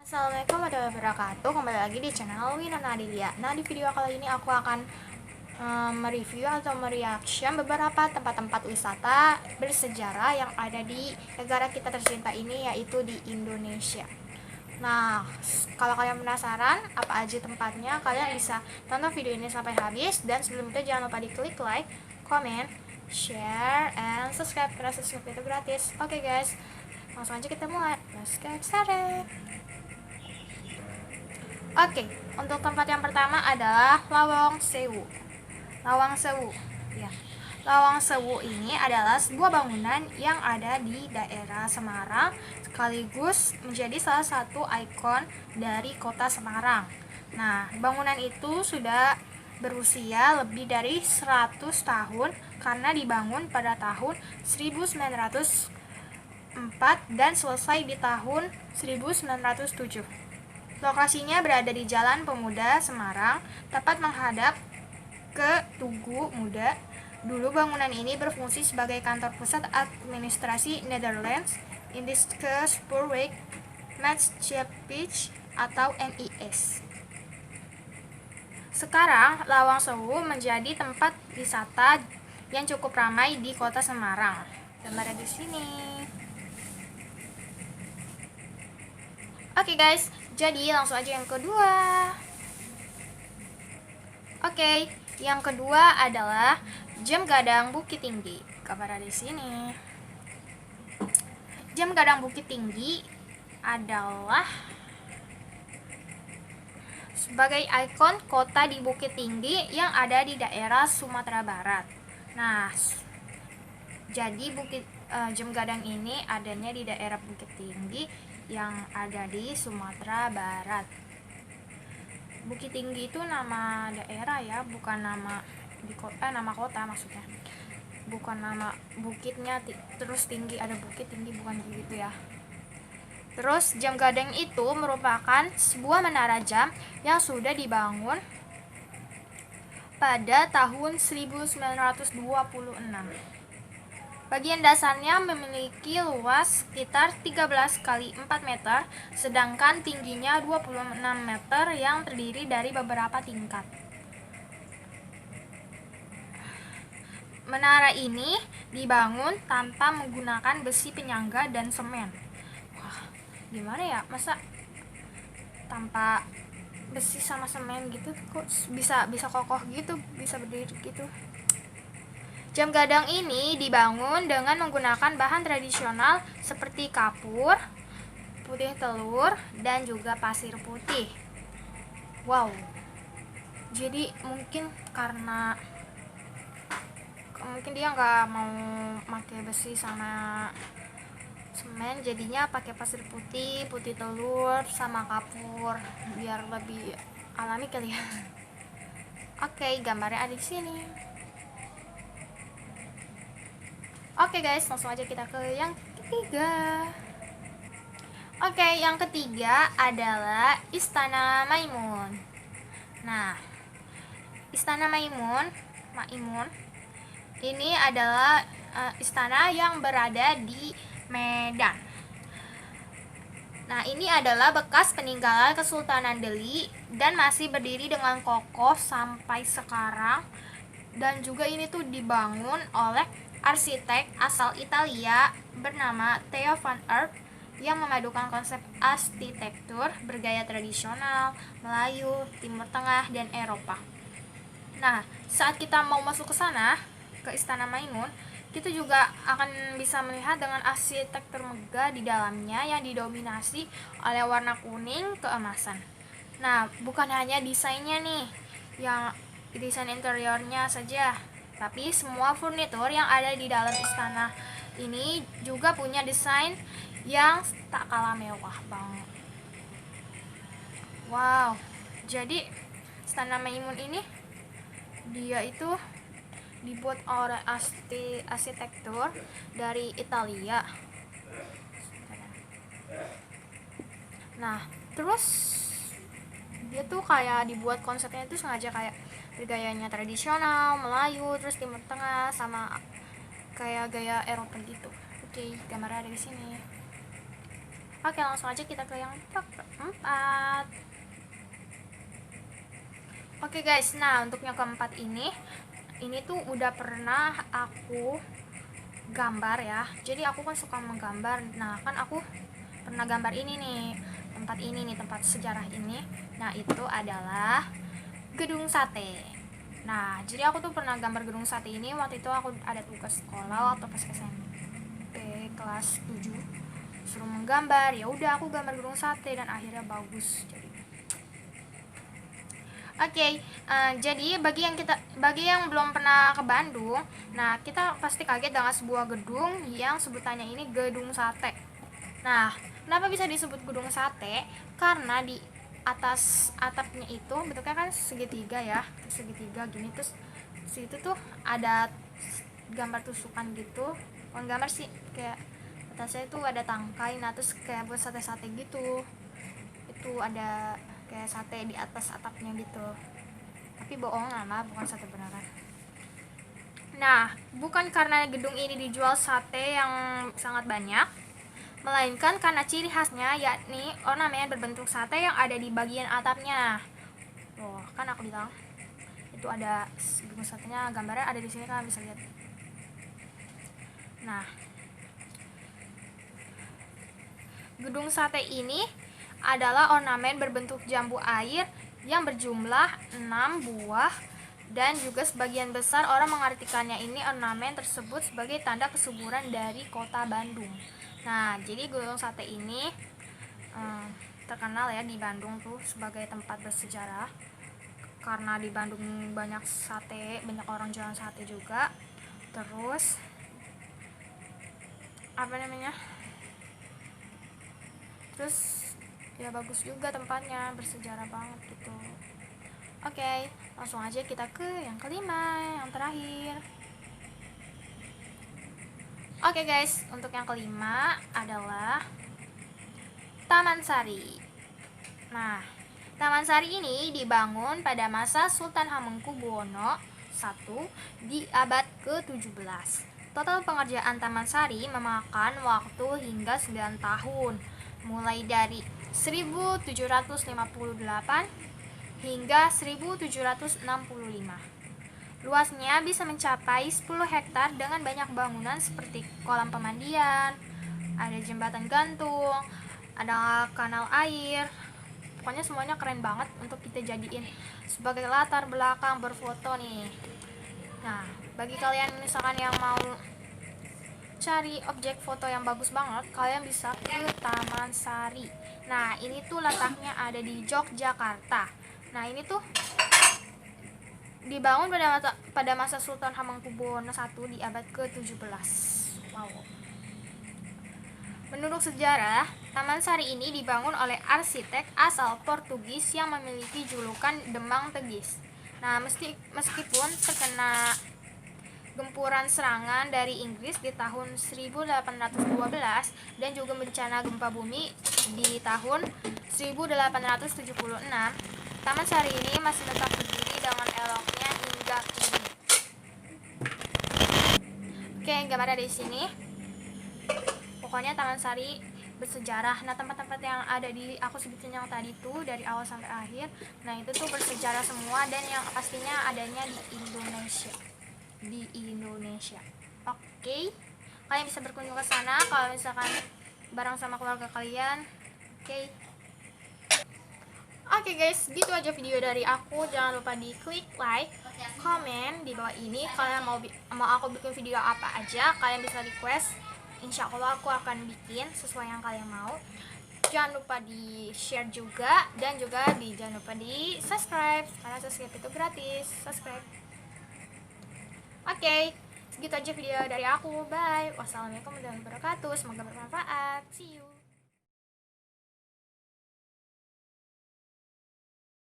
Assalamualaikum warahmatullahi wabarakatuh. Kembali lagi di channel Wina Nadilia. Nah, di video kali ini aku akan mereview atau mereaction beberapa tempat-tempat wisata bersejarah yang ada di negara kita tercinta ini, yaitu di Indonesia. Nah, kalau kalian penasaran apa aja tempatnya, kalian bisa tonton video ini sampai habis. Dan sebelum itu jangan lupa diklik like, comment, share, and subscribe, karena subscribe itu gratis. Oke guys, langsung aja kita mulai. Let's get started. Oke, untuk tempat yang pertama adalah Lawang Sewu. Lawang Sewu, ya. Lawang Sewu ini adalah sebuah bangunan yang ada di daerah Semarang, sekaligus menjadi salah satu ikon dari kota Semarang. Nah, bangunan itu sudah berusia lebih dari 100 tahun karena dibangun pada tahun 1904 dan selesai di tahun 1907. Lokasinya berada di Jalan Pemuda, Semarang, tepat menghadap ke Tugu Muda. Dulu bangunan ini berfungsi sebagai kantor pusat administrasi Netherlands Indische Spoorweg Maatschappij atau NIS. Sekarang, Lawang Sewu menjadi tempat wisata yang cukup ramai di kota Semarang. Gambarnya di sini. Oke guys, jadi langsung aja yang kedua. Oke, yang kedua adalah Jam Gadang Bukit Tinggi. Gambar di sini. Jam Gadang Bukit Tinggi adalah sebagai ikon kota di Bukit Tinggi yang ada di daerah Sumatera Barat. Nah, jadi Jam Gadang ini adanya di daerah Bukit Tinggi yang ada di Sumatera Barat. Bukit Tinggi itu nama daerah ya, bukan nama nama kota maksudnya. Bukan nama bukitnya terus tinggi, ada bukit tinggi, bukan gitu ya. Terus Jam Gadang itu merupakan sebuah menara jam yang sudah dibangun pada tahun 1926. Bagian dasarnya memiliki luas sekitar 13 kali 4 meter, sedangkan tingginya 26 meter yang terdiri dari beberapa tingkat. Menara ini dibangun tanpa menggunakan besi penyangga dan semen. Wah, gimana ya? Masa tanpa besi sama semen gitu kok bisa kokoh gitu, bisa berdiri gitu? Jam Gadang ini dibangun dengan menggunakan bahan tradisional seperti kapur, putih telur, dan juga pasir putih. Wow. Jadi mungkin dia nggak mau pakai besi sama semen, jadinya pakai pasir putih, putih telur, sama kapur biar lebih alami kali ya. Oke, gambarnya ada di sini. Oke guys, langsung aja kita ke yang ketiga. Oke, yang ketiga adalah Istana Maimun. Nah, Istana Maimun ini adalah istana yang berada di Medan. Nah, ini adalah bekas peninggalan Kesultanan Delhi dan masih berdiri dengan kokoh sampai sekarang. Dan juga ini tuh dibangun oleh arsitek asal Italia bernama Theo van Eyck yang memadukan konsep arsitektur bergaya tradisional, Melayu, Timur Tengah, dan Eropa. Nah, saat kita mau masuk ke sana, ke Istana Maimun, kita juga akan bisa melihat dengan arsitektur megah di dalamnya yang didominasi oleh warna kuning keemasan. Nah, bukan hanya desainnya nih, yang desain interiornya saja, tapi semua furnitur yang ada di dalam istana ini juga punya desain yang tak kalah mewah banget. Wow, jadi Istana Maimun ini dia itu dibuat oleh arsitektur dari Italia. Nah, terus dia tuh kayak dibuat konsepnya itu sengaja kayak bergayanya tradisional, Melayu, terus Timur Tengah, sama kayak gaya Eropa gitu. Oke, gambarnya ada di sini. Oke, langsung aja kita ke yang keempat. Oke guys, nah untuk yang keempat ini tuh udah pernah aku gambar ya. Jadi aku kan suka menggambar. Nah kan aku pernah gambar ini nih, tempat sejarah ini. Nah itu adalah gedung sate. Nah jadi aku tuh pernah gambar gedung sate ini. Waktu itu aku ada tugas sekolah atau pas SMP kelas 7, suruh menggambar. Ya udah aku gambar gedung sate dan akhirnya bagus. Oke, jadi bagi yang belum pernah ke Bandung, nah kita pasti kaget dengan sebuah gedung yang sebutannya ini gedung sate. Nah, kenapa bisa disebut gedung sate? Karena di atas atapnya itu bentuknya kan segitiga ya, segitiga gini, terus situ tuh ada gambar tusukan gitu. Bukan gambar sih, kayak atasnya itu ada tangkai, nah terus kayak buat sate-sate gitu. Itu ada kayak sate di atas atapnya gitu, tapi bohongan lah, bukan sate beneran. Nah, bukan karena gedung ini dijual sate yang sangat banyak, melainkan karena ciri khasnya, yakni ornamen berbentuk sate yang ada di bagian atapnya. Tuh, kan aku bilang itu ada gedung satenya, gambarnya ada di sini, kan bisa lihat. Nah, gedung sate ini adalah ornamen berbentuk jambu air yang berjumlah 6 buah, dan juga sebagian besar orang mengartikannya ini ornamen tersebut sebagai tanda kesuburan dari kota Bandung. Nah, jadi gedung sate ini terkenal ya di Bandung tuh sebagai tempat bersejarah, karena di Bandung banyak sate, banyak orang jualan sate juga. Terus terus ya bagus juga tempatnya, bersejarah banget gitu. Oke, langsung aja kita ke yang kelima, yang terakhir. Oke guys, untuk yang kelima adalah Taman Sari. Nah, Taman Sari ini dibangun pada masa Sultan Hamengkubuwono I di abad ke-17. Total pengerjaan Taman Sari memakan waktu hingga 9 tahun, mulai dari 1758 hingga 1765. Luasnya bisa mencapai 10 hektar dengan banyak bangunan seperti kolam pemandian, ada jembatan gantung, ada kanal air. Pokoknya semuanya keren banget untuk kita jadiin sebagai latar belakang berfoto nih. Nah, bagi kalian misalkan yang mau cari objek foto yang bagus banget, kalian bisa ke Taman Sari. Nah, ini tuh letaknya ada di Yogyakarta. Nah, ini tuh dibangun pada masa Sultan Hamengkubuwono I di abad ke-17. Wow. Menurut sejarah, Taman Sari ini dibangun oleh arsitek asal Portugis yang memiliki julukan Demang Tegis. Nah, meskipun terkena gempuran serangan dari Inggris di tahun 1812 dan juga bencana gempa bumi di tahun 1876, Taman Sari ini masih tetap berdiri dengan eloknya hingga kini. Oke, gambar ada di sini. Pokoknya Taman Sari bersejarah. Nah, tempat-tempat yang ada di aku sebutin yang tadi tuh dari awal sampai akhir, nah itu tuh bersejarah semua, dan yang pastinya adanya di Indonesia. Oke, kalian bisa berkunjung ke sana kalau misalkan bareng sama keluarga kalian. Oke guys, gitu aja video dari aku. Jangan lupa di klik like, komen di bawah ini. Kalian mau aku bikin video apa aja, kalian bisa request. Insya Allah aku akan bikin sesuai yang kalian mau. Jangan lupa di share juga, dan juga jangan lupa di subscribe, karena subscribe itu gratis. Subscribe. Oke, segitu aja video dari aku. Bye. Wassalamualaikum warahmatullahi wabarakatuh. Semoga bermanfaat. See you.